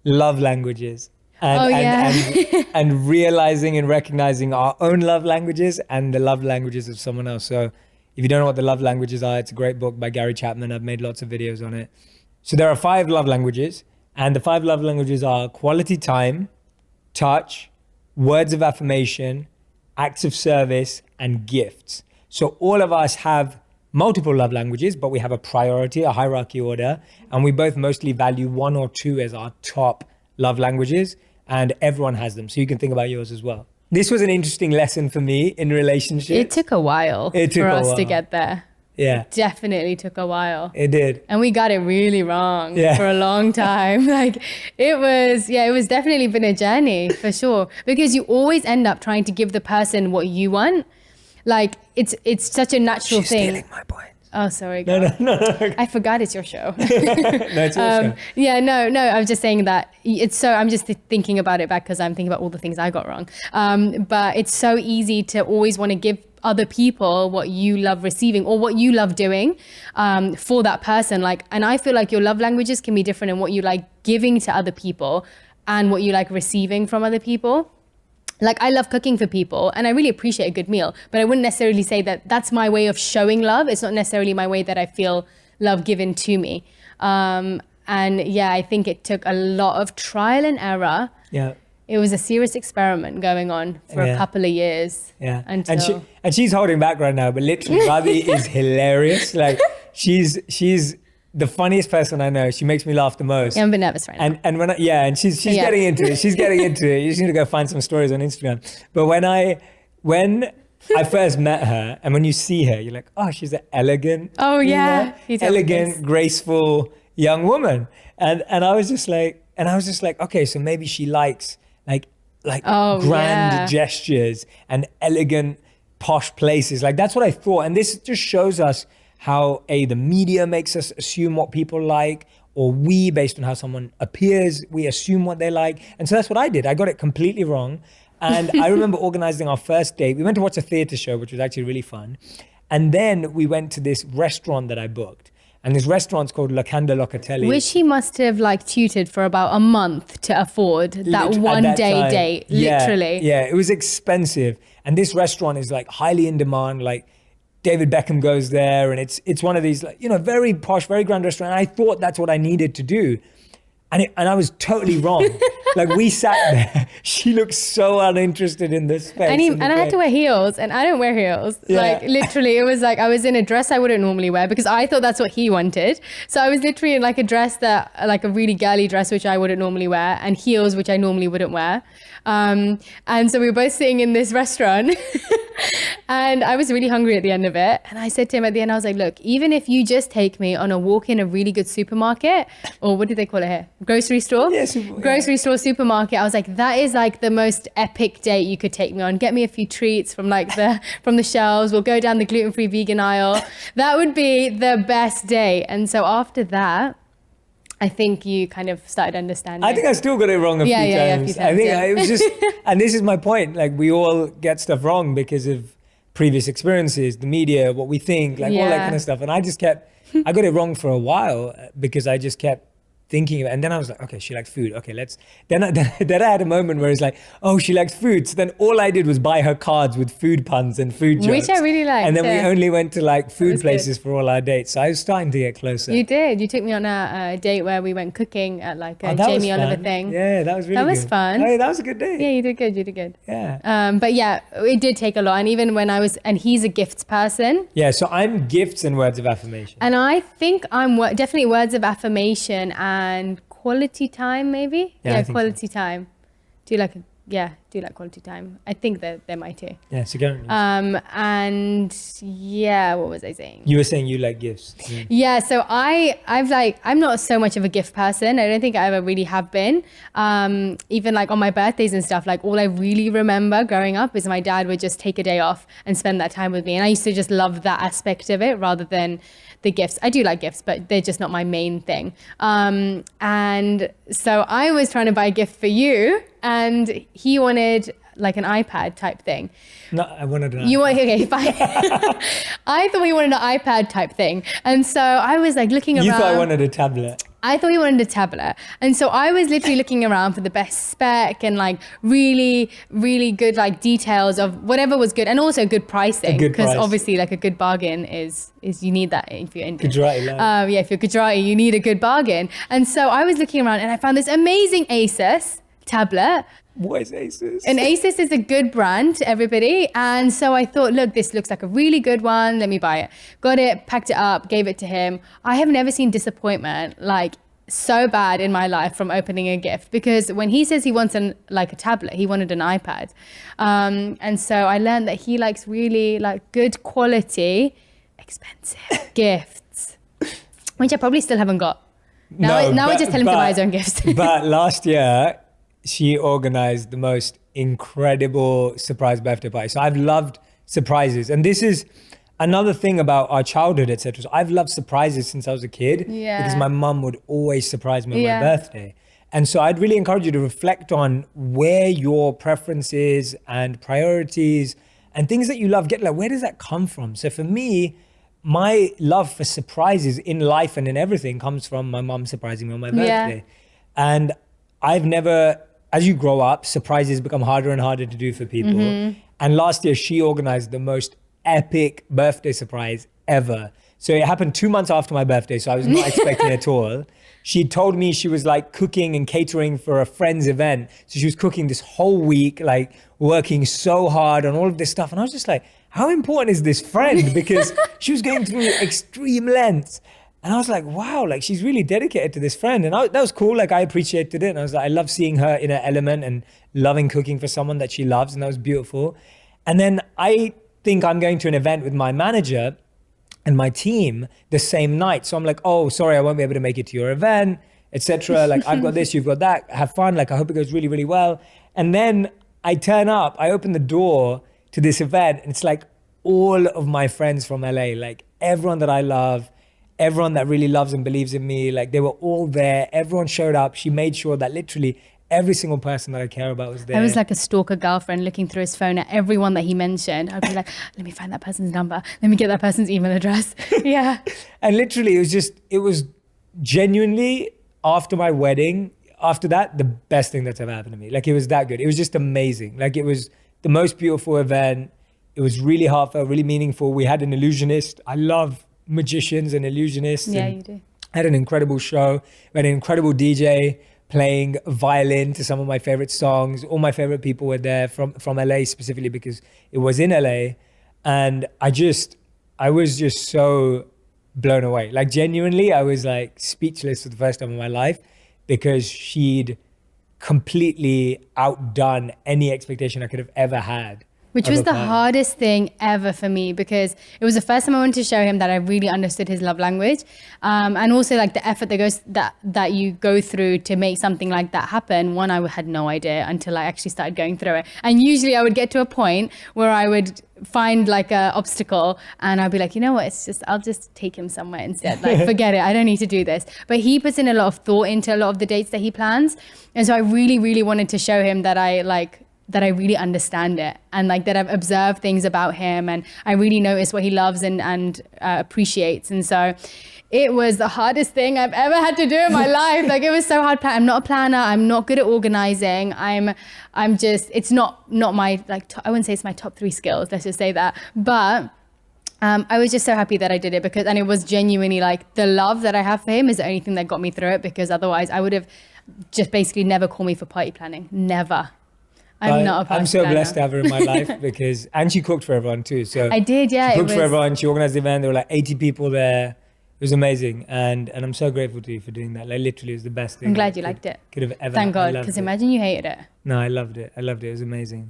love languages. And, Oh, yeah. and realizing and recognizing our own love languages and the love languages of someone else. So if you don't know what the love languages are, it's a great book by Gary Chapman. I've made lots of videos on it. So there are 5 love languages, and the 5 love languages are quality time, touch, words of affirmation, acts of service, and gifts. So all of us have multiple love languages, but we have a priority, a hierarchy order, and we both mostly value 1 or 2 as our top love languages, and everyone has them. So you can think about yours as well. This was an interesting lesson for me in relationships. It took a while for us to get there. Yeah. Definitely took a while. It did. And we got it really wrong for a long time. It was definitely been a journey for sure. Because you always end up trying to give the person what you want. Like it's such a natural thing. She's stealing my point. Oh, sorry. No. I forgot it's your show. No, it's your show. Yeah, no. I was just saying that I'm just thinking about it back because I'm thinking about all the things I got wrong. But it's so easy to always want to give other people what you love receiving or what you love doing for that person. And I feel like your love languages can be different in what you like giving to other people and what you like receiving from other people. I love cooking for people and I really appreciate a good meal, but I wouldn't necessarily say that that's my way of showing love. It's not necessarily my way that I feel love given to me. I think it took a lot of trial and error. Yeah. It was a serious experiment going on for a couple of years. Yeah. Until... And she's holding back right now, but literally Radhi is hilarious. She's the funniest person I know. She makes me laugh the most. Yeah, I'm a bit nervous right now. And she's getting into it. She's getting into it. You just need to go find some stories on Instagram. But when I first met her, and when you see her, you're like, oh, she's an elegant, elegant, graceful young woman. And I was just like, okay, so maybe she likes grand gestures and elegant, posh places. That's what I thought. And this just shows us how the media makes us assume what people like, or we, based on how someone appears, we assume what they like. And so that's what I did. I got it completely wrong. And I remember organizing our first date. We went to watch a theater show, which was actually really fun. And then we went to this restaurant that I booked. And this restaurant's called Locanda Locatelli. Which he must have tutored for about a month to afford that one-day date, literally. Yeah, it was expensive. And this restaurant is highly in demand. David Beckham goes there, and it's one of these very posh, very grand restaurant. And I thought that's what I needed to do, and I was totally wrong. We sat there. She looked so uninterested in this space. And I had to wear heels, and I don't wear heels. Yeah. Literally, it was I was in a dress I wouldn't normally wear because I thought that's what he wanted. So I was literally in a dress that a really girly dress which I wouldn't normally wear, and heels which I normally wouldn't wear. And so we were both sitting in this restaurant. And I was really hungry at the end of it. And I said to him at the end, I was like, look, even if you just take me on a walk in a really good supermarket, or what do they call it here? Grocery store? Yes. Grocery store, supermarket. I was like, that is the most epic date you could take me on. Get me a few treats from from the shelves. We'll go down the gluten-free vegan aisle. That would be the best date. And so after that, I think you kind of started understanding. I think I still got it wrong a few times. A few times. I think it was just, and this is my point. We all get stuff wrong because of previous experiences, the media, what we think, all that kind of stuff. And I got it wrong for a while because I just kept thinking of it. And then I was like, okay, she likes food. Okay, then I had a moment where it's oh, she likes food. So then all I did was buy her cards with food puns and food jokes. Which I really liked. And then we only went to food places for all our dates. So I was starting to get closer. You did. You took me on a date where we went cooking at a Jamie Oliver thing. Yeah, that was really good. That was fun. Oh, that was a good day. Yeah, you did good. Yeah. But yeah, it did take a lot. And even when and he's a gifts person. Yeah, so I'm gifts and words of affirmation. And I think I'm definitely words of affirmation and quality time, maybe. Yeah, quality time. Do you like quality time? I think that they're my two. Yeah, so go. And yeah, what was I saying? You were saying you like gifts. Yeah, so I'm not so much of a gift person. I don't think I ever really have been. Even on my birthdays and stuff, all I really remember growing up is my dad would just take a day off and spend that time with me. And I used to just love that aspect of it rather than the gifts. I do like gifts, but they're just not my main thing. And so I was trying to buy a gift for you, and he wanted like an iPad type thing. No, I wanted an You iPad. want, okay, fine. I thought he wanted an iPad type thing. And so I was like looking around. You thought I wanted a tablet. I thought he wanted a tablet. And so I was literally looking around for the best spec and like really, really good like details of whatever was good, and also good pricing. good Because price. obviously like a good bargain is you need that if you're Indian. Gujarati love. Yeah, if you're Gujarati, you need a good bargain. And so I was looking around and I found this amazing Asus tablet. What is Asus? And Asus is a good brand, everybody. And so I thought, look, this looks like a really good one. Let me buy it. Got it, packed it up, gave it to him. I have never seen disappointment like so bad in my life from opening a gift, because when he says he wants a tablet, he wanted an iPad. And so I learned that he likes really like good quality, expensive gifts, which I probably still haven't got. Now I just tell him to buy his own gifts. But last year, she organized the most incredible surprise birthday party. So I've loved surprises. And this is another thing about our childhood, etc. So I've loved surprises since I was a kid. Yeah. Because my mum would always surprise me on Yeah. my birthday. And so I'd really encourage you to reflect on where your preferences and priorities and things that you love get, like, where does that come from? So for me, my love for surprises in life and in everything comes from my mum surprising me on my birthday. And I've never, as you grow up, surprises become harder and harder to do for people. Mm-hmm. And last year, she organized the most epic birthday surprise ever. So it happened 2 months after my birthday, so I was not expecting it at all. She told me she was like cooking and catering for a friend's event. So she was cooking this whole week, like working so hard on all of this stuff. And I was just like, how important is this friend? Because she was going through extreme lengths. And I was like, wow, like she's really dedicated to this friend. And that was cool. Like I appreciated it. And I was like, I love seeing her in her element and loving cooking for someone that she loves. And that was beautiful. And then I think I'm going to an event with my manager and my team the same night. So I'm like, oh, sorry, I won't be able to make it to your event, etc. Like I've got this, you've got that. Have fun. Like I hope it goes really, really well. And then I turn up, I open the door to this event and it's like all of my friends from LA, like everyone that I love, everyone that really loves and believes in me, like they were all there. Everyone showed up. She made sure that literally every single person that I care about was there. I was like a stalker girlfriend looking through his phone at everyone that he mentioned. I'd be like, let me find that person's number. Let me get that person's email address. Yeah. And literally it was genuinely after my wedding, after that, the best thing that's ever happened to me. Like it was that good. It was just amazing. Like it was the most beautiful event. It was really heartfelt, really meaningful. We had an illusionist. I love magicians and illusionists. Yeah, and you do. had an incredible show. We had an incredible DJ playing violin to some of my favorite songs. All my favorite people were there from LA specifically because it was in LA. And I was just so blown away. Like genuinely, I was like speechless for the first time in my life because she'd completely outdone any expectation I could have ever had. Which was the hardest thing ever for me, because it was the first time I wanted to show him that I really understood his love language, and also like the effort that you go through to make something like that happen. One, I had no idea until I actually started going through it. And usually I would get to a point where I would find like a obstacle and I'd be like, you know what, I'll just take him somewhere instead. Like, forget it. I don't need to do this. But he puts in a lot of thought into a lot of the dates that he plans. And so I really, really wanted to show him that I really understand it, and like that I've observed things about him and I really notice what he loves and appreciates. And so it was the hardest thing I've ever had to do in my life. Like it was so hard. I'm not a planner. I'm not good at organizing. I'm just, it's not my, like, I wouldn't say it's my top 3 skills. Let's just say that. But I was just so happy that I did it and it was genuinely like the love that I have for him is the only thing that got me through it, because otherwise I would have just basically never called me for party planning. Never. I'm not a party I'm so planner. blessed to have her in my life because, and she cooked for everyone too. So I did, yeah. She cooked for everyone. She organized the event. There were like 80 people there. It was amazing. And I'm so grateful to you for doing that. Like literally it was the best thing. I'm glad you liked it. Could have ever. Thank God, I loved because it. imagine you hated it. No, I loved it. It was amazing.